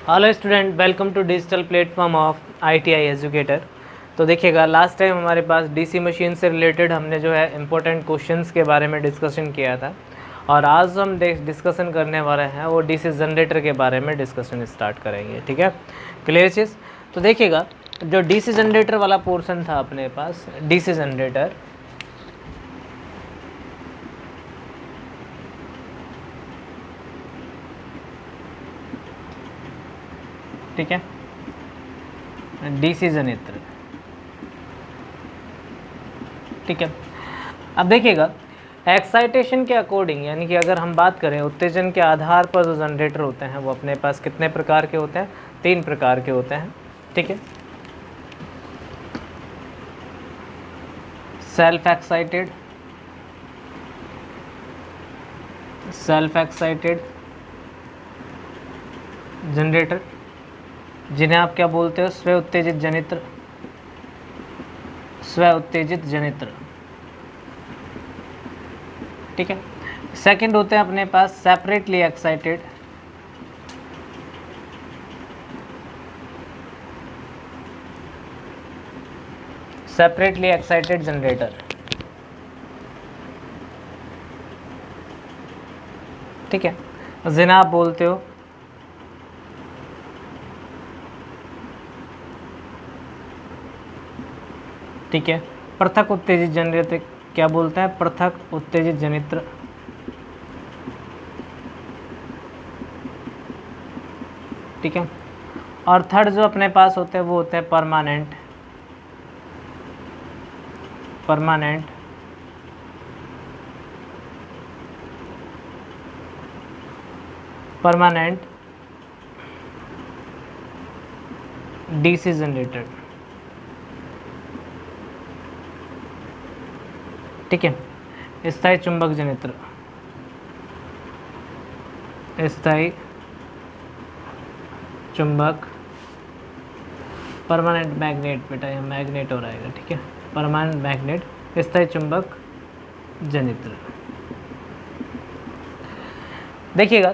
Hello student, welcome to digital platform of ITI educator. तो देखिएगा, last time हमारे पास डीसी मशीन से रिलेटेड हमने जो है इम्पोर्टेंट क्वेश्चंस के बारे में डिस्कशन किया था, और आज हम डिस्कशन करने वाले हैं वो डीसी जनरेटर के बारे में डिस्कशन स्टार्ट करेंगे। ठीक है, क्लियर चीज़। तो देखिएगा, जो डीसी जनरेटर वाला पोर्शन था अपने पास, डीसी जनरेटर, ठीक है, डीसी जनित्र, ठीक है। अब देखिएगा, एक्साइटेशन के अकॉर्डिंग, यानी कि अगर हम बात करें उत्तेजन के आधार पर जो जनरेटर होते हैं वो अपने पास कितने प्रकार के होते हैं? 3 प्रकार के होते हैं। ठीक है, सेल्फ एक्साइटेड जनरेटर, जिन्हें आप क्या बोलते हो? स्व उत्तेजित जनित्र। ठीक है। सेकंड होते हैं अपने पास सेपरेटली एक्साइटेड जनरेटर। ठीक है, जिन्हें आप बोलते हो ठीक है पृथक उत्तेजित जनरेटर। क्या बोलते हैं? पृथक उत्तेजित जनित्र। ठीक है, और थर्ड जो अपने पास होते हैं वो होते हैं परमानेंट डीसी जनरेटर। ठीक है, स्थायी चुंबक जनित्र, स्थायी चुंबक, परमानेंट मैग्नेट, बेटा ये मैग्नेट हो रहेगा। ठीक है, परमानेंट मैग्नेट, स्थायी चुंबक जनित्र। देखिएगा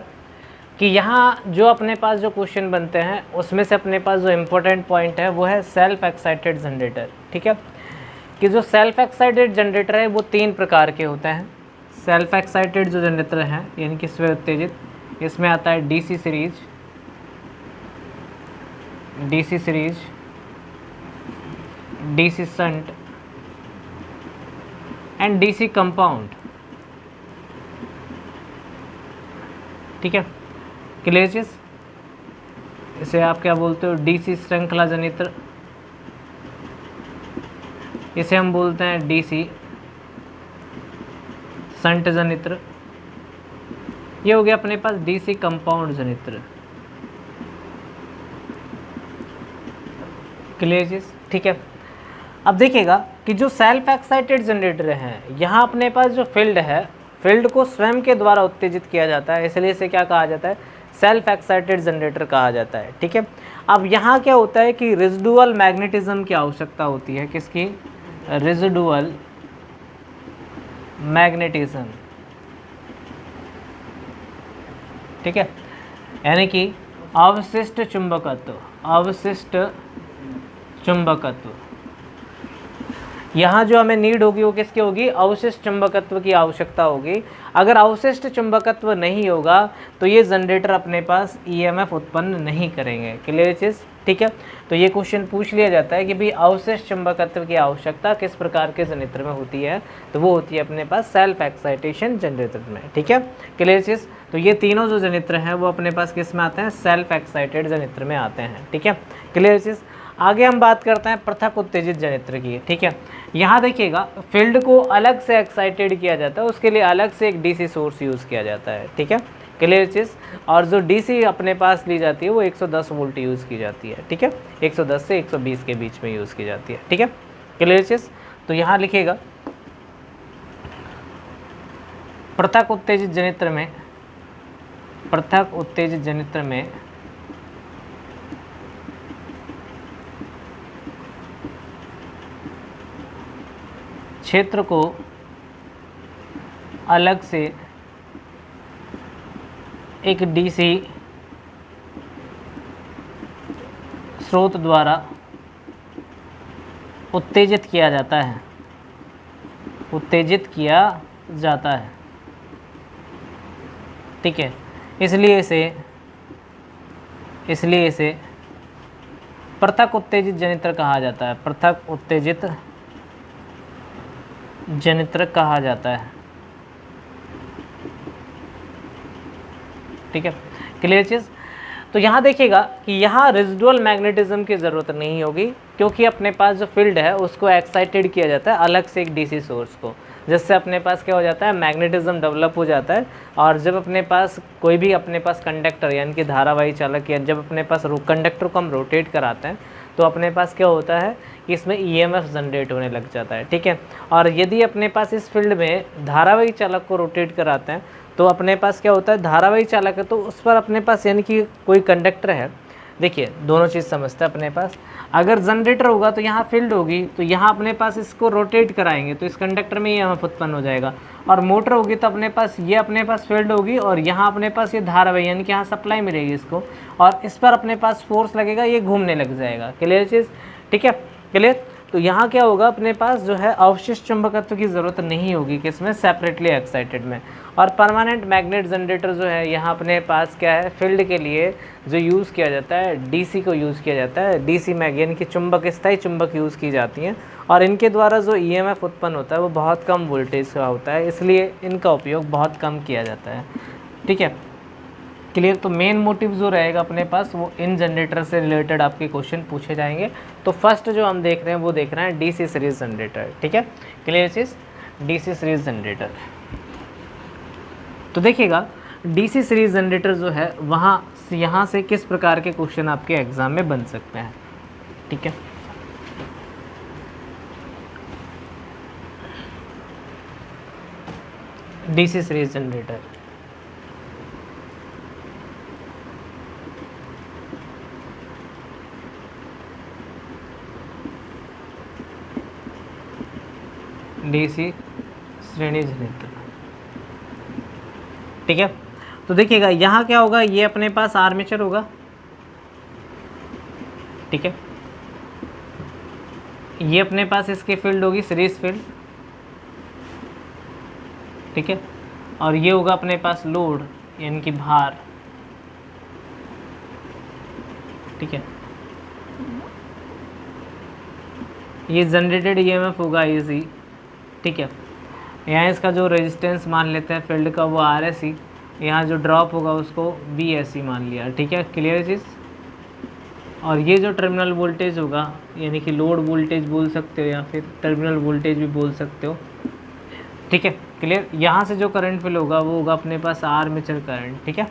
कि यहाँ जो अपने पास जो क्वेश्चन बनते हैं उसमें से अपने पास जो इम्पोर्टेंट पॉइंट है वो है सेल्फ एक्साइटेड जनरेटर। ठीक है, कि जो सेल्फ एक्साइटेड जनरेटर है वो 3 प्रकार के होते हैं। सेल्फ एक्साइटेड जो जनरेटर हैं यानी कि स्व उत्तेजित, इसमें आता है DC series, DC shunt and DC compound. ठीक है, क्लियर चीज। इसे आप क्या बोलते हो? डीसी श्रृंखला जनित्र, इसे हम बोलते हैं डीसी शंट जनित्र। ये हो गया अपने पास डीसी कंपाउंड जनित्र। क्लियर चीज, ठीक है। अब देखिएगा कि जो सेल्फ एक्साइटेड जनरेटर हैं, यहाँ अपने पास जो फील्ड है, फील्ड को स्वयं के द्वारा उत्तेजित किया जाता है, इसलिए इसे क्या कहा जाता है? सेल्फ एक्साइटेड जनरेटर कहा जाता है। ठीक है, अब यहाँ क्या होता है कि रेजिडुअल मैग्नेटिज्म की आवश्यकता होती है। किसकी? Residual magnetism. ठीक है, यानी कि अवशिष्ट चुंबकत्व। यहाँ जो हमें नीड होगी वो किसकी होगी? अवशिष्ट चुंबकत्व की आवश्यकता होगी। अगर अवशिष्ट चुंबकत्व नहीं होगा तो ये जनरेटर अपने पास EMF उत्पन्न नहीं करेंगे। क्लियर चीज़, ठीक है। तो ये क्वेश्चन पूछ लिया जाता है कि भाई अवशिष्ट चुंबकत्व की आवश्यकता किस प्रकार के जनरेटर में होती है? तो वो होती है अपने पास सेल्फ एक्साइटेशन जनरेटर में। ठीक है, क्लियर चीज़। तो ये तीनों जो जनित्र हैं वो अपने पास किस में आते हैं? सेल्फ एक्साइटेड जनित्र में आते हैं। ठीक है, क्लियर चीज़। आगे हम बात करते हैं पृथक उत्तेजित जनित्र की। ठीक है, यहाँ देखिएगा फील्ड को अलग से एक्साइटेड किया जाता है, उसके लिए अलग से एक डीसी सोर्स यूज़ किया जाता है। ठीक है, क्लियर चीज़। और जो डीसी अपने पास ली जाती है वो 110 वोल्ट यूज़ की जाती है। ठीक है, 110 से 120 के बीच में यूज़ की जाती है। ठीक है, क्लियर चीज़। तो यहाँ लिखिएगा पृथक उत्तेजित जनित्र में क्षेत्र को अलग से एक डीसी स्रोत द्वारा उत्तेजित किया जाता है, उत्तेजित किया जाता है, ठीक है। इसलिए इसे पृथक उत्तेजित जनित्र कहा जाता है, पृथक उत्तेजित जनित्र कहा जाता है, ठीक है। क्लियर चीज़। तो यहाँ देखिएगा कि यहाँ रेजिडुअल मैग्नेटिज्म की ज़रूरत नहीं होगी, क्योंकि अपने पास जो फील्ड है उसको एक्साइटेड किया जाता है अलग से एक डीसी सोर्स को, जिससे अपने पास क्या हो जाता है, मैग्नेटिज्म डेवलप हो जाता है। और जब अपने पास कोई भी अपने पास कंडक्टर यानी कि धारावाही चालक, या जब अपने पास कंडक्टर को हम रोटेट कराते हैं तो अपने पास क्या होता है कि इसमें ईएमएफ जनरेट होने लग जाता है, ठीक है। और यदि अपने पास इस फील्ड में धारावाही चालक को रोटेट कराते हैं तो अपने पास क्या होता है, धारावाही चालक है तो उस पर अपने पास यानी कि कोई कंडक्टर है, देखिए दोनों चीज़ समझते हैं अपने पास। अगर जनरेटर होगा तो यहाँ फील्ड होगी, तो यहाँ अपने पास इसको रोटेट कराएंगे तो इस कंडक्टर में ईएमएफ उत्पन्न हो जाएगा। और मोटर होगी तो अपने पास ये अपने पास फील्ड होगी और यहाँ अपने पास ये धारावाही यानी कि यहाँ सप्लाई मिलेगी इसको, और इस पर अपने पास फोर्स लगेगा, ये घूमने लग जाएगा। क्लियर चीज़, ठीक है, क्लियर। तो यहाँ क्या होगा, अपने पास जो है अवशिष्ट चुंबकत्व की ज़रूरत नहीं होगी किसमें, सेपरेटली एक्साइटेड में। और परमानेंट मैग्नेट जनरेटर जो है यहाँ अपने पास क्या है, फील्ड के लिए जो यूज़ किया जाता है डीसी को यूज़ किया जाता है, डीसी मैग यानी कि चुंबक, स्थायी चुंबक यूज़ की जाती हैं, और इनके द्वारा जो ईएमएफ उत्पन्न होता है वो बहुत कम वोल्टेज का होता है, इसलिए इनका उपयोग बहुत कम किया जाता है, ठीक है, क्लियर। तो मेन मोटिव जो रहेगा अपने पास वो इन जनरेटर से रिलेटेड आपके क्वेश्चन पूछे जाएंगे। तो फर्स्ट जो हम देख रहे हैं वो देख रहे हैं डीसी सीरीज जनरेटर, ठीक है, क्लियर चीज़, डीसी सीरीज जनरेटर। तो देखिएगा डीसी सीरीज जनरेटर जो है वहाँ यहाँ से किस प्रकार के क्वेश्चन आपके एग्जाम में बन सकते हैं, ठीक है। डीसी सीरीज जनरेटर, डीसी श्रेणी जनरेटर, ठीक है। तो देखिएगा यहाँ क्या होगा, ये अपने पास आर्मेचर होगा, ठीक है, ये अपने पास इसकी फील्ड होगी सीरीज फील्ड, ठीक है, और ये होगा अपने पास लोड यानी कि भार, ठीक है। ये जनरेटेड ईएमएफ होगा इजी, ठीक है। यहाँ इसका जो रेजिस्टेंस मान लेते हैं फील्ड का वो RSE, यहाँ जो ड्रॉप होगा उसको VSE मान लिया, ठीक है, क्लियर चीज़। और ये जो टर्मिनल वोल्टेज होगा यानी कि लोड वोल्टेज बोल सकते हो या फिर टर्मिनल वोल्टेज भी बोल सकते हो, ठीक है, क्लियर। यहाँ से जो करंट फिल होगा वो होगा अपने पास आर्मेचर करंट, ठीक है,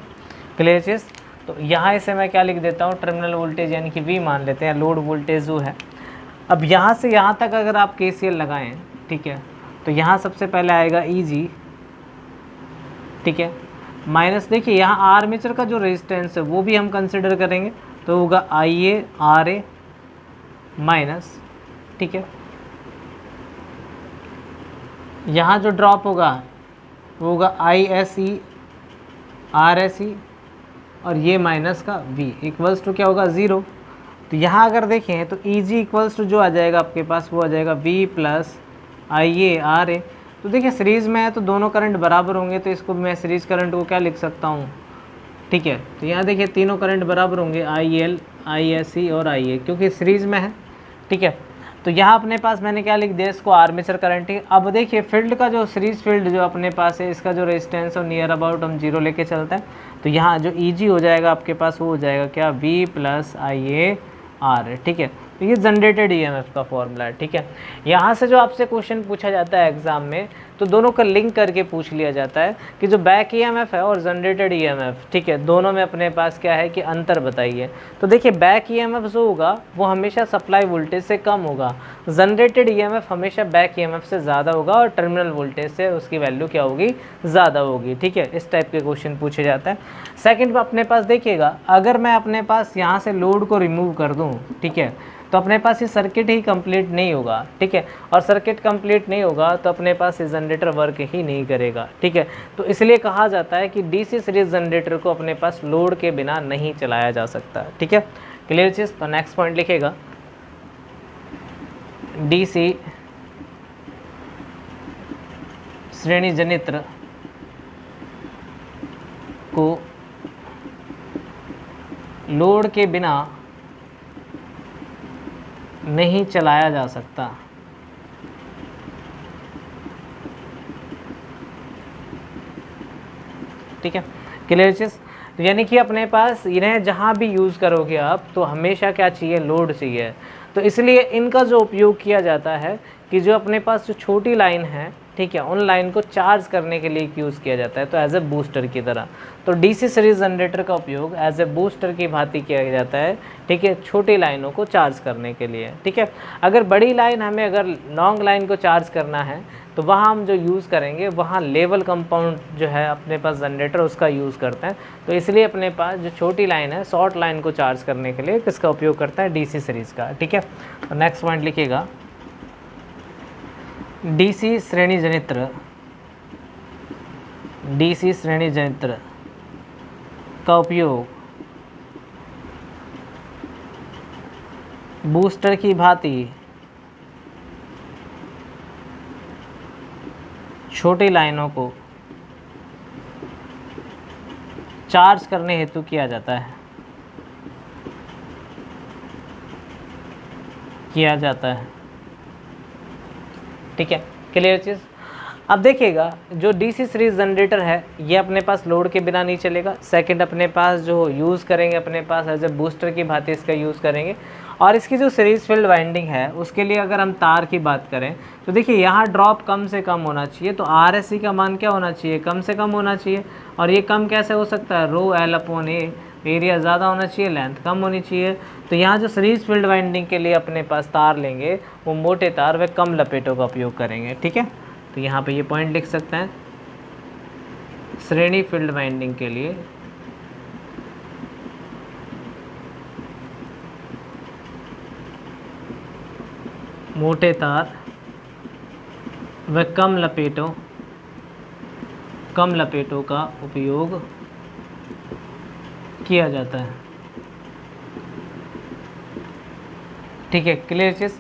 क्लियर चीज़। तो यहाँ इसे मैं क्या लिख देता हूँ, टर्मिनल वोल्टेज यानी कि V मान लेते हैं, लोड वोल्टेज जो है। अब यहाँ से यहाँ तक अगर आप KCL लगाएं, ठीक है, तो यहाँ सबसे पहले आएगा EG, ठीक है, माइनस देखिए यहाँ आर्मेचर का जो रेजिस्टेंस है वो भी हम कंसिडर करेंगे, तो होगा IA माइनस, ठीक है, यहाँ जो ड्रॉप होगा वो होगा ISE RSE, और ये माइनस का V इक्वल्स टू क्या होगा 0। तो यहाँ अगर देखें तो EG इक्वल्स टू जो आ जाएगा आपके पास वो आ जाएगा V प्लस IA RA। तो देखिए सीरीज़ में है तो दोनों करंट बराबर होंगे, तो इसको मैं सीरीज़ करंट को क्या लिख सकता हूँ, ठीक है। तो यहाँ देखिए तीनों करंट बराबर होंगे, IL ISE और IA, क्योंकि सीरीज़ में है, ठीक है। तो यहाँ अपने पास मैंने क्या लिख दिया, इसको आर्मेचर करंट ही। अब देखिए फील्ड का जो सीरीज फील्ड जो अपने पास है इसका जो रेजिस्टेंस और नियर अबाउट हम 0 लेके चलते हैं, तो यहाँ जो EG हो जाएगा आपके पास वो हो जाएगा क्या, V प्लस IA R, ठीक है। तो ये जनरेटेड ईएमएफ का फॉर्मूला है, ठीक है। यहाँ से जो आपसे क्वेश्चन पूछा जाता है एग्जाम में तो दोनों का लिंक करके पूछ लिया जाता है कि जो बैक ईएमएफ है और जनरेटेड ईएमएफ, ठीक है, दोनों में अपने पास क्या है कि अंतर बताइए। तो देखिए बैक ईएमएफ जो होगा वो हमेशा सप्लाई वोल्टेज से कम होगा, जनरेटेड ईएमएफ हमेशा बैक ईएमएफ से ज़्यादा होगा और टर्मिनल वोल्टेज से उसकी वैल्यू क्या होगी, ज़्यादा होगी, ठीक है। इस टाइप के क्वेश्चन पूछे जाता है। सेकेंड में अपने पास देखिएगा, अगर मैं अपने पास यहाँ से लोड को रिमूव कर दूँ, ठीक है, तो अपने पास ये सर्किट ही कंप्लीट नहीं होगा, ठीक है, और सर्किट कंप्लीट नहीं होगा तो अपने पास ये जनरेटर वर्क ही नहीं करेगा, ठीक है। तो इसलिए कहा जाता है कि डीसी सीरीज जनरेटर को अपने पास लोड के बिना नहीं चलाया जा सकता, ठीक है, क्लियर चीज़। तो नेक्स्ट पॉइंट लिखेगा डीसी श्रेणी जनित्र को लोड के बिना नहीं चलाया जा सकता। ठीक है, क्लियर चीज़। तो यानी कि अपने पास इन्हें जहाँ भी यूज़ करोगे आप तो हमेशा क्या चाहिए, लोड चाहिए। तो इसलिए इनका जो उपयोग किया जाता है कि जो अपने पास जो छोटी लाइन है, ठीक है, उन लाइन को चार्ज करने के लिए यूज़ किया जाता है, तो एज ए बूस्टर की तरह। तो डीसी सीरीज जनरेटर का उपयोग एज ए बूस्टर की भांति किया जाता है, ठीक है, छोटी लाइनों को चार्ज करने के लिए। ठीक है, अगर बड़ी लाइन हमें अगर लॉन्ग लाइन को चार्ज करना है तो वहाँ हम जो यूज़ करेंगे वहाँ लेवल कंपाउंड जो है अपने पास जनरेटर उसका यूज़ करते हैं। तो इसलिए अपने पास जो छोटी लाइन है, शॉर्ट लाइन को चार्ज करने के लिए किसका उपयोग करता है, डीसी सीरीज़ का। ठीक है, तो नेक्स्ट पॉइंट लिखिएगा डीसी श्रेणी जनित्र, डीसी श्रेणी जनित्र का उपयोग बूस्टर की भांति छोटी लाइनों को चार्ज करने हेतु किया जाता है, ठीक है, क्लियर चीज़। अब देखिएगा जो डीसी सीरीज जनरेटर है ये अपने पास लोड के बिना नहीं चलेगा। सेकंड अपने पास जो यूज़ करेंगे अपने पास एज ए बूस्टर की भांति इसका यूज़ करेंगे। और इसकी जो सीरीज फील्ड वाइंडिंग है उसके लिए अगर हम तार की बात करें तो देखिए यहाँ ड्रॉप कम से कम होना चाहिए, तो RSC का मान क्या होना चाहिए, कम से कम होना चाहिए। और ये कम कैसे हो सकता है, रो L/A, एरिया ज़्यादा होना चाहिए, लेंथ कम होनी चाहिए। तो यहाँ जो सीरीज फील्ड वाइंडिंग के लिए अपने पास तार लेंगे वो मोटे तार व कम लपेटों का उपयोग करेंगे। ठीक है, तो यहाँ पे ये पॉइंट लिख सकते हैं, श्रेणी फील्ड वाइंडिंग के लिए मोटे तार व कम लपेटों का उपयोग किया जाता है। ठीक है, क्लियर चीज़।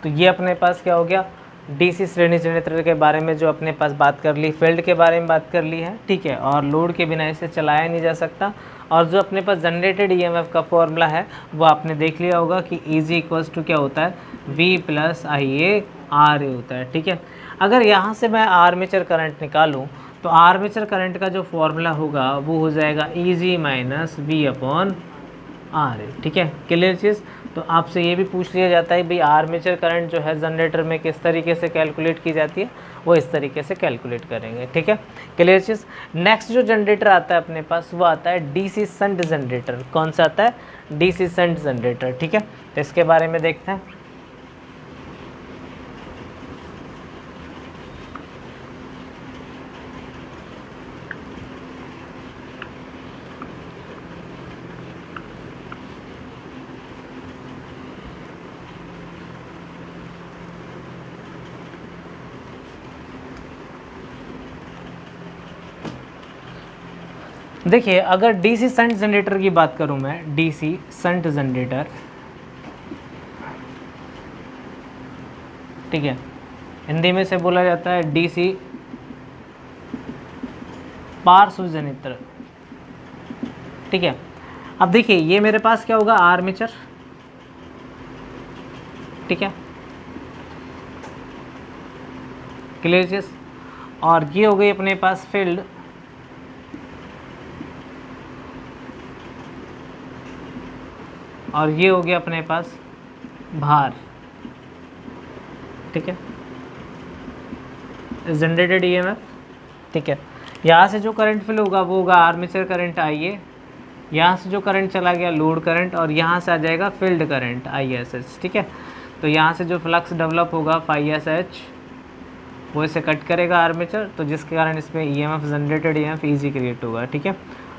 तो ये अपने पास क्या हो गया, डीसी श्रेणी जनरेटर के बारे में जो अपने पास बात कर ली, फील्ड के बारे में बात कर ली है, ठीक है, और लोड के बिना इसे चलाया नहीं जा सकता। और जो अपने पास जनरेटेड ईएमएफ का फॉर्मूला है वो आपने देख लिया होगा कि ईजी इक्वल्स टू क्या होता है, V + IA RA होता है। ठीक है, अगर यहाँ से मैं आर्मेचर करंट निकालूँ तो आर्मेचर करंट का जो फॉर्मूला होगा वो हो जाएगा EG - V/RA। ठीक है, क्लियर चीज़। तो आपसे ये भी पूछ लिया जाता है भाई आर्मेचर करंट जो है जनरेटर में किस तरीके से कैलकुलेट की जाती है, वो इस तरीके से कैलकुलेट करेंगे। ठीक है, क्लियर चीज़। नेक्स्ट जो जनरेटर आता है अपने पास वो आता है डीसी शंट जनरेटर। कौन सा आता है, डीसी शंट जनरेटर। ठीक है, तो इसके बारे में देखते हैं। देखिए अगर डीसी शंट जनरेटर की बात करूं मैं, डीसी शंट जनरेटर, ठीक है, हिंदी में से बोला जाता है डीसी पार्श्व जनित्र। ठीक है, अब देखिए ये मेरे पास क्या होगा, आर्मेचर। ठीक है, क्लियर चीज। और ये हो गई अपने पास फील्ड, और ये हो गया अपने पास भार। ठीक है, जनरेटेड ईएमएफ। ठीक है, यहाँ से जो करंट फ्लो होगा वो होगा आर्मेचर करंट IA, यहाँ से जो करंट चला गया लोड करंट, और यहाँ से आ जाएगा फील्ड करंट ISH। ठीक है, तो यहाँ से जो फ्लक्स डेवलप होगा ϕSH वो इसे कट करेगा आर्मेचर, तो जिसके कारण इसमें EMF generated EMF easy create होगा। ठीक है,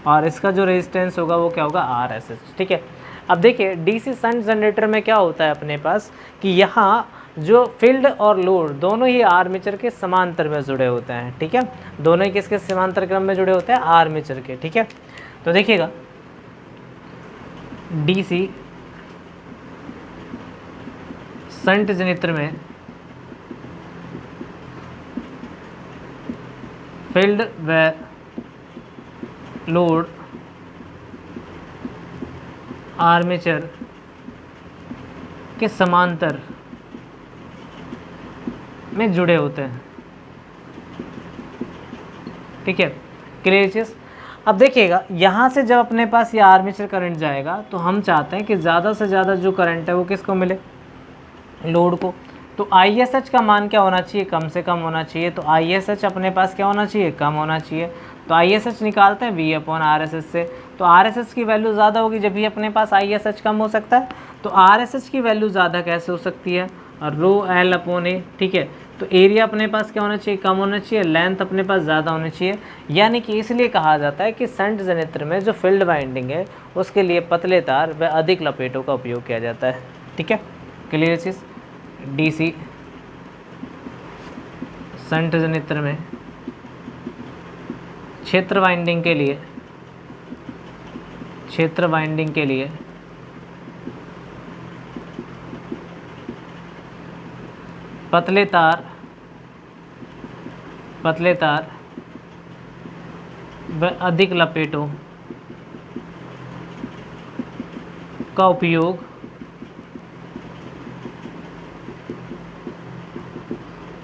और इसका जो रेजिस्टेंस होगा वो क्या होगा, RSH। ठीक है, अब देखिए डीसी शंट जनरेटर में क्या होता है अपने पास कि यहाँ जो फील्ड और लोड दोनों ही आर्मेचर के समांतर में जुड़े होते हैं। ठीक है, दोनों ही किसके समांतर क्रम में जुड़े होते हैं, आर्मेचर के। ठीक है, तो देखिएगा डीसी संट जनित्र में फील्ड व लोड आर्मेचर के समांतर में जुड़े होते हैं। ठीक है, क्लियर चीज। अब देखिएगा यहाँ से जब अपने पास ये आर्मेचर करंट जाएगा तो हम चाहते हैं कि ज़्यादा से ज़्यादा जो करंट है वो किसको मिले, लोड को। तो ISH का मान क्या होना चाहिए, कम से कम होना चाहिए। तो ISH अपने पास क्या होना चाहिए, कम होना चाहिए। तो ISH निकालते हैं V/RSH से। तो RSH की वैल्यू ज़्यादा होगी जब भी अपने पास ISH कम हो सकता है। तो RSH की वैल्यू ज़्यादा कैसे हो सकती है, ρL/A। ठीक है, तो एरिया अपने पास क्या होना चाहिए, कम होना चाहिए, लेंथ अपने पास ज़्यादा होनी चाहिए। यानी कि इसलिए कहा जाता है कि संट जनित्र में जो फील्ड वाइंडिंग है उसके लिए पतले तार व अधिक लपेटों का उपयोग किया जाता है। ठीक है, क्लियर चीज़। DC संट जनित्र में क्षेत्र वाइंडिंग के लिए पतले तार व अधिक लपेटों का उपयोग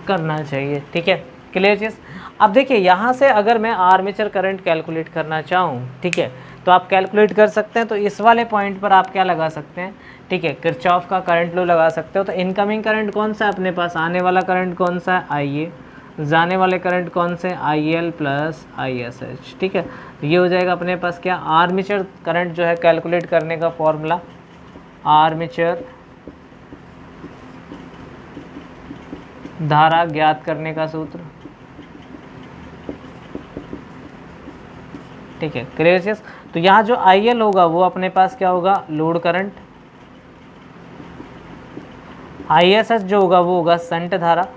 करना चाहिए। ठीक है, क्लियर चीज़। अब देखिए यहाँ से अगर मैं आर्मेचर करंट कैलकुलेट करना चाहूँ, ठीक है, तो आप कैलकुलेट कर सकते हैं। तो इस वाले पॉइंट पर आप क्या लगा सकते हैं, ठीक है, किरचॉफ का करंट लॉ लगा सकते हो। तो इनकमिंग करंट कौन सा है अपने पास, आने वाला करंट कौन सा है, IA, जाने वाले करंट कौन से, IL प्लस ISH। ठीक है, तो ये हो जाएगा अपने पास क्या, आर्मेचर करंट जो है कैलकुलेट करने का फॉर्मूला, आर्मेचर धारा ज्ञात करने का सूत्र। ठीक है, क्लियर चीज। तो यहाँ जो IL होगा वो अपने पास क्या होगा, लोड करंट। ISH जो होगा वो होगा संट धारा।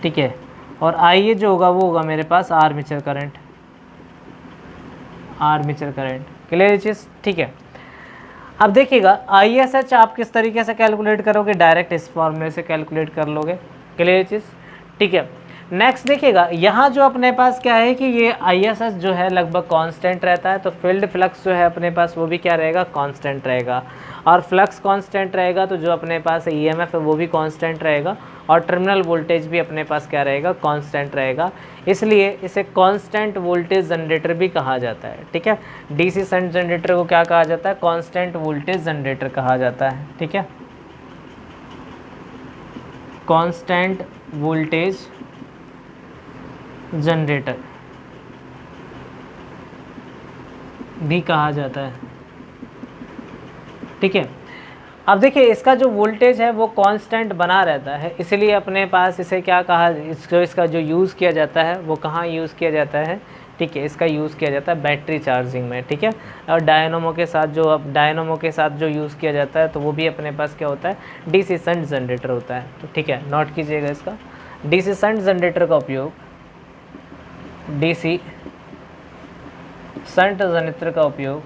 ठीक है, और IA जो होगा वो होगा मेरे पास आर्मेचर करंट, क्लियर चीज। ठीक है, अब देखिएगा ISH आप किस तरीके से कैलकुलेट करोगे, डायरेक्ट इस फॉर्मूले से कैलकुलेट कर लोगे, क्लियर चीज़। ठीक है, नेक्स्ट देखिएगा यहाँ जो अपने पास क्या है कि ये ISH जो है लगभग कांस्टेंट रहता है। तो फील्ड फ्लक्स जो है अपने पास वो भी क्या रहेगा, कांस्टेंट रहेगा। और फ्लक्स कांस्टेंट रहेगा तो जो अपने पास EMF है वो भी कांस्टेंट रहेगा। और टर्मिनल वोल्टेज भी अपने पास क्या रहेगा, कांस्टेंट रहेगा। इसलिए इसे कांस्टेंट वोल्टेज जनरेटर भी कहा जाता है। ठीक है, DC शंट जनरेटर को क्या कहा जाता है, कांस्टेंट वोल्टेज जनरेटर कहा जाता है। ठीक है, कांस्टेंट वोल्टेज जनरेटर भी कहा जाता है। ठीक है, अब देखिए इसका जो वोल्टेज है वो कांस्टेंट बना रहता है, इसलिए अपने पास इसे क्या कहा, इसका जो यूज़ किया जाता है वो कहाँ यूज़ किया जाता है। ठीक है, इसका यूज़ किया जाता है बैटरी चार्जिंग में। ठीक है, और डायनोमो के साथ जो यूज़ किया जाता है तो वो भी अपने पास क्या होता है, DC शंट जनरेटर होता है। तो ठीक है, नोट कीजिएगा इसका, DC शंट जनरेटर का उपयोग, DC शंट जनित्र का उपयोग,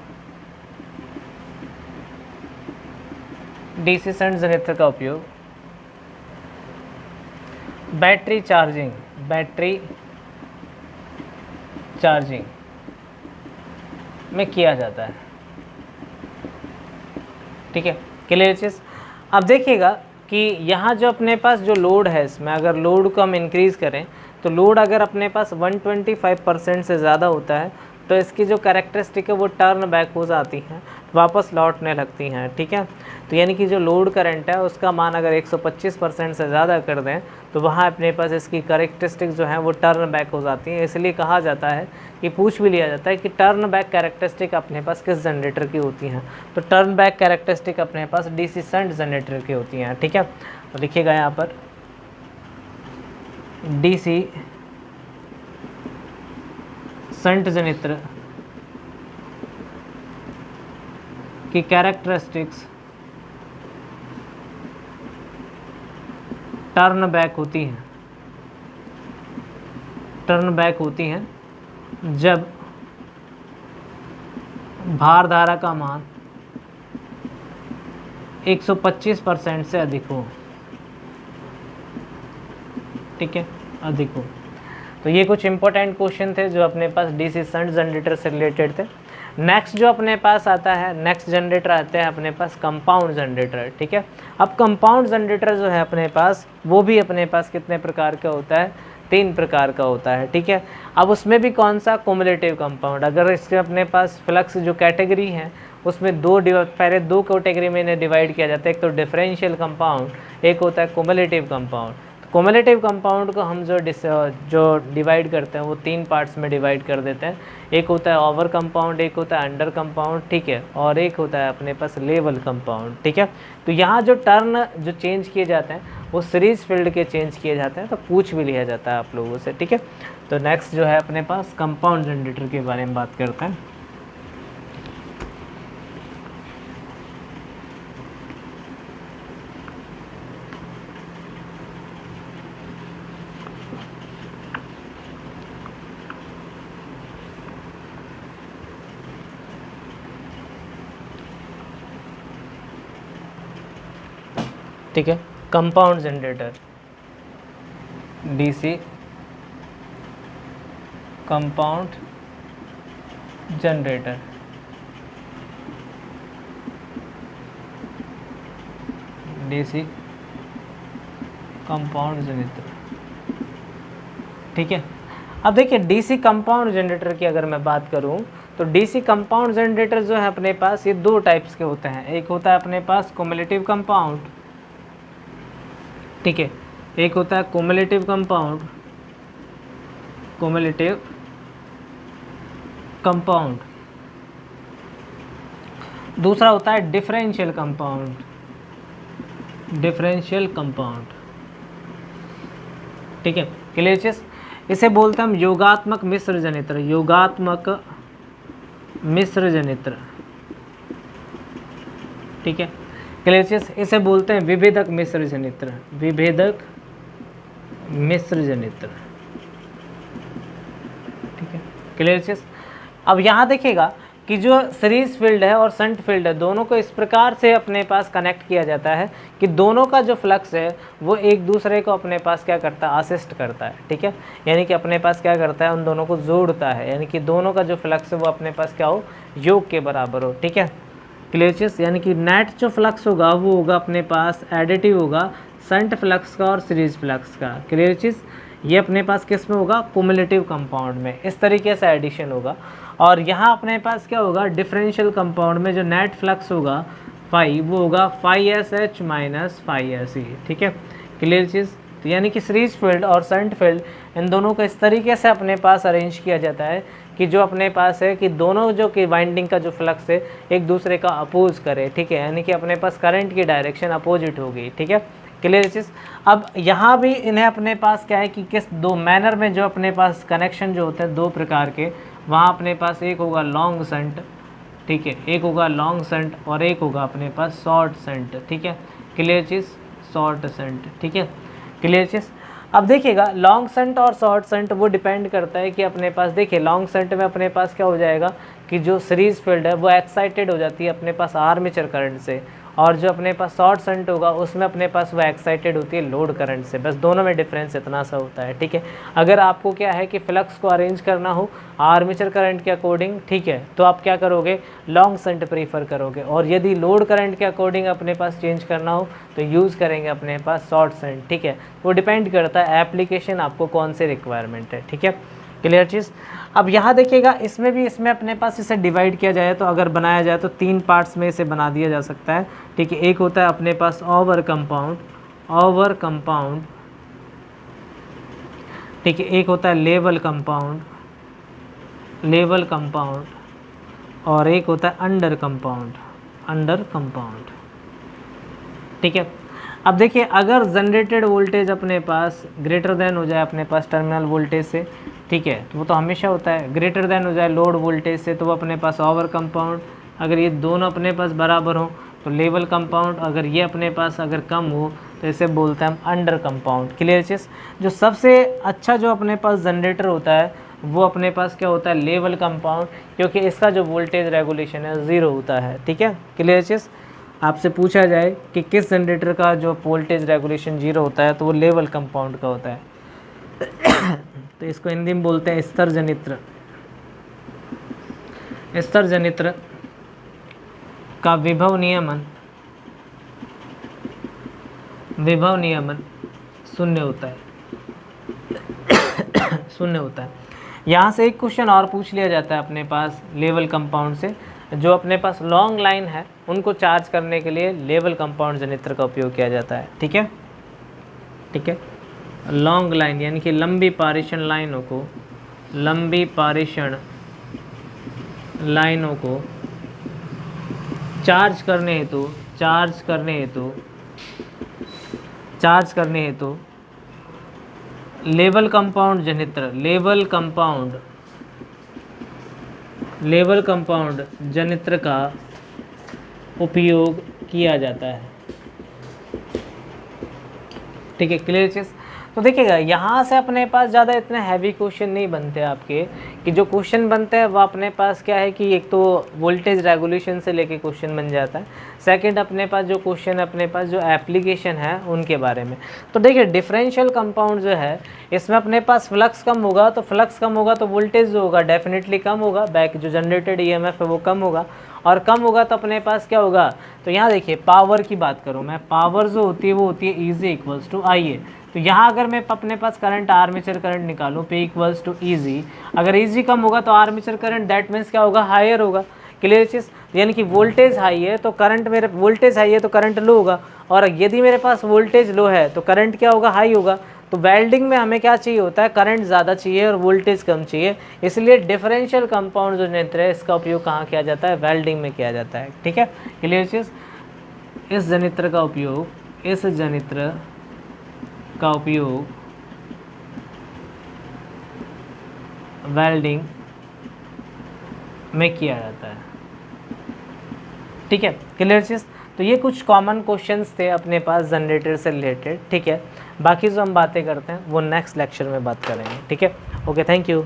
DC शंट जनित्र का उपयोग बैटरी चार्जिंग में किया जाता है। ठीक है, क्लियर चीज़। अब देखिएगा कि यहाँ जो अपने पास जो लोड है, इसमें अगर लोड को हम इंक्रीज़ करें तो लोड अगर अपने पास 125% से ज़्यादा होता है तो इसकी जो कैरेक्टरिस्टिक है वो टर्न बैक हो जाती हैं, वापस लौटने लगती हैं। ठीक है, तो यानी कि जो लोड करंट है उसका मान अगर 125% से ज़्यादा कर दें तो वहाँ अपने पास इसकी कैरेक्टरिस्टिक जो है वो टर्न बैक हो जाती हैं। इसलिए कहा जाता है कि पूछ भी लिया जाता है कि टर्न बैक कैरेक्टरिस्टिक अपने पास किस जनरेटर की होती हैं। तो टर्न बैक कैरेक्टरिस्टिक अपने पास DC शंट जनरेटर की होती हैं। ठीक है, तो लिखिएगा यहाँ पर DC शंट जनित्र की कैरेक्टरिस्टिक्स टर्न बैक होती हैं जब भार धारा का मान 125% से अधिक हो, ठीक है, अधिक हो। तो ये कुछ इंपॉर्टेंट क्वेश्चन थे जो अपने पास डीसी शंट जनरेटर से रिलेटेड थे। नेक्स्ट जो अपने पास आता है, नेक्स्ट जनरेटर आते हैं अपने पास कंपाउंड जनरेटर, ठीक है। अब कंपाउंड जनरेटर जो है अपने पास, वो भी अपने पास कितने प्रकार का होता है, 3 प्रकार का होता है, ठीक है। अब उसमें भी कौन सा, कुमुलेटिव कंपाउंड। अगर इसके अपने पास फ्लक्स जो कैटेगरी है उसमें पहले दो कैटेगरी में इन्हें डिवाइड किया जाता है, एक तो डिफरेंशियल कंपाउंड, एक होता है कुमुलेटिव कंपाउंड। कुमुलेटिव कंपाउंड को हम जो डिवाइड करते हैं वो 3 पार्ट्स में डिवाइड कर देते हैं। एक होता है ओवर कंपाउंड, एक होता है अंडर कंपाउंड, ठीक है, और एक होता है अपने पास लेवल कंपाउंड, ठीक है। तो यहाँ जो टर्न जो चेंज किए जाते हैं वो सीरीज फील्ड के चेंज किए जाते हैं, तो पूछ भी लिया जाता है आप लोगों से, ठीक है। तो नेक्स्ट जो है अपने पास कंपाउंड जनरेटर के बारे में बात करते हैं। ठीक है, compound generator, DC compound generator, DC compound generator, ठीक है। अब देखिए डीसी कंपाउंड जनरेटर की अगर मैं बात करूं तो डीसी कंपाउंड जनरेटर जो है अपने पास ये 2 टाइप्स के होते हैं। एक होता है अपने पास कुमुलेटिव कंपाउंड, ठीक है, एक होता है कुमुलेटिव कंपाउंड, कुमुलेटिव कंपाउंड। दूसरा होता है डिफरेंशियल कंपाउंड, डिफरेंशियल कंपाउंड, ठीक है, क्लियर चीज। इसे बोलते हैं हम योगात्मक मिश्र जनित्र, योगात्मक मिश्र जनित्र, ठीक है, क्लियर चीज। इसे बोलते हैं विभेदक मिश्र जनित्र, विभेदक मिश्र जनित्र, ठीक है, क्लियर चीज। अब यहाँ देखिएगा कि जो सीरीज फील्ड है और शंट फील्ड है दोनों को इस प्रकार से अपने पास कनेक्ट किया जाता है कि दोनों का जो फ्लक्स है वो एक दूसरे को अपने पास क्या करता है, असिस्ट करता है, ठीक है, यानी कि अपने पास क्या करता है, उन दोनों को जोड़ता है, यानी कि दोनों का जो फ्लक्स है वो अपने पास क्या हो, योग के बराबर हो, ठीक है, क्लियर चीज। यानी कि नेट जो फ्लक्स होगा वो होगा अपने पास एडिटिव होगा शंट फ्लक्स का और सीरीज फ्लक्स का, क्लियर चीज। ये अपने पास किस में होगा, कुमुलेटिव कंपाउंड में, इस तरीके से एडिशन होगा। और यहाँ अपने पास क्या होगा, डिफरेंशियल कंपाउंड में जो नेट फ्लक्स होगा फाई, वो होगा phi S H minus phi S E, ठीक है, क्लियर चीज़। तो यानी कि सीरीज फील्ड और शंट फील्ड इन दोनों को इस तरीके से अपने पास अरेंज किया जाता है कि जो अपने पास है कि दोनों जो कि वाइंडिंग का जो फ्लक्स है एक दूसरे का अपोज करे, ठीक है, यानी कि अपने पास करंट की डायरेक्शन अपोजिट होगी, ठीक है, क्लियर चीज़। अब यहाँ भी इन्हें अपने पास क्या है कि किस 2 मैनर में जो अपने पास कनेक्शन जो होते हैं 2 प्रकार के, वहाँ अपने पास एक होगा लॉन्ग शंट, ठीक है, एक होगा लॉन्ग शंट और एक होगा अपने पास शॉर्ट शंट, ठीक है, क्लियर चीज़, शॉर्ट शंट, ठीक है, क्लियर चीज़। अब देखिएगा लॉन्ग शंट और शॉर्ट शंट वो डिपेंड करता है कि अपने पास देखिए लॉन्ग शंट में अपने पास क्या हो जाएगा कि जो सीरीज फील्ड है वो एक्साइटेड हो जाती है अपने पास आर्मेचर करंट से, और जो अपने पास शॉर्ट शंट होगा उसमें अपने पास वो एक्साइटेड होती है लोड करंट से, बस दोनों में डिफरेंस इतना सा होता है, ठीक है। अगर आपको क्या है कि फ्लक्स को अरेंज करना हो आर्मेचर करंट के अकॉर्डिंग, ठीक है, तो आप क्या करोगे, लॉन्ग शंट प्रीफर करोगे, और यदि लोड करंट के अकॉर्डिंग अपने पास चेंज करना हो तो यूज़ करेंगे अपने पास शॉर्ट शंट, ठीक है। वो डिपेंड करता है एप्लीकेशन आपको कौन सी रिक्वायरमेंट है, ठीक है, क्लियर चीज़। अब यहाँ देखिएगा इसमें अपने पास इसे डिवाइड किया जाए तो अगर बनाया जाए तो 3 पार्ट्स में इसे बना दिया जा सकता है, ठीक है। एक होता है अपने पास ओवर कंपाउंड, ठीक है, एक होता है लेवल कंपाउंड, और एक होता है अंडर कंपाउंड, ठीक है। अब देखिए अगर जनरेटेड वोल्टेज अपने पास ग्रेटर देन हो जाए अपने पास टर्मिनल वोल्टेज से, ठीक है, तो वो तो हमेशा होता है, ग्रेटर देन हो जाए लोड वोल्टेज से तो वो अपने पास ओवर कंपाउंड, अगर ये दोनों अपने पास बराबर हो तो लेवल कंपाउंड, अगर ये अपने पास अगर कम हो तो इसे बोलते हैं हम अंडर कंपाउंड, क्लियर चीज़। जो सबसे अच्छा जो अपने पास जनरेटर होता है वो अपने पास क्या होता है, लेवल कंपाउंड, क्योंकि इसका जो वोल्टेज रेगुलेशन है 0 होता है, ठीक है, क्लियर चीज़। आपसे पूछा जाए कि किस जनरेटर का जो वोल्टेज रेगुलेशन 0 होता है तो वो लेवल कंपाउंड का होता है। तो इसको हिंदी में बोलते हैं स्तर जनित्र। स्तर जनित्र का विभव नियमन शून्य होता है, शून्य होता है। यहाँ से एक क्वेश्चन और पूछ लिया जाता है अपने पास लेवल कंपाउंड से, जो अपने पास लॉन्ग लाइन है उनको चार्ज करने के लिए लेवल कंपाउंड जनित्र का उपयोग किया जाता है। ठीक है, ठीक है। लॉन्ग लाइन यानी कि लंबी पारेषण लाइनों को चार्ज करने हेतु लेवल कंपाउंड जनित्र का उपयोग किया जाता है। ठीक है, क्लियर चीज़। तो देखिएगा यहाँ से अपने पास ज़्यादा इतने हैवी क्वेश्चन नहीं बनते आपके, कि जो क्वेश्चन बनते हैं वो अपने पास क्या है कि एक तो वोल्टेज रेगुलेशन से लेके क्वेश्चन बन जाता है, सेकंड अपने पास जो क्वेश्चन अपने पास जो एप्लीकेशन है उनके बारे में। तो देखिए डिफरेंशियल कंपाउंड जो है इसमें अपने पास फ्लक्स कम होगा, तो फ्लक्स कम होगा तो वोल्टेज जो होगा डेफिनेटली कम होगा, बैक जो जनरेटेड ईएमएफ है वो कम होगा, और कम होगा तो अपने पास क्या होगा। तो यहाँ देखिए पावर की बात करूँ मैं, पावर जो होती है वो होती है E इक्वल्स टू IA। तो यहाँ अगर मैं अपने पास करंट आर्मेचर करंट निकालूँ P इक्वल्स टू EG, अगर EG कम होगा तो आर्मेचर करंट दैट मीन्स क्या होगा, हायर होगा। क्लियर चीज़, यानी कि वोल्टेज हाई है तो करंट वोल्टेज हाई है तो करंट लो होगा, और यदि मेरे पास वोल्टेज लो है तो करंट क्या होगा, हाई होगा। तो वेल्डिंग में हमें क्या चाहिए होता है, करंट ज़्यादा चाहिए और वोल्टेज कम चाहिए, इसलिए डिफरेंशियल कंपाउंड जो जनित्र है इसका उपयोग कहाँ किया जाता है, वेल्डिंग में किया जाता है। ठीक है, क्लियर चीज़। इस जनित्र का उपयोग वेल्डिंग में किया जाता है। ठीक है, क्लियर चीज़। तो ये कुछ कॉमन क्वेश्चंस थे अपने पास जनरेटर से रिलेटेड। ठीक है, बाकी जो हम बातें करते हैं वो नेक्स्ट लेक्चर में बात करेंगे। ठीक है, ओके, थैंक यू।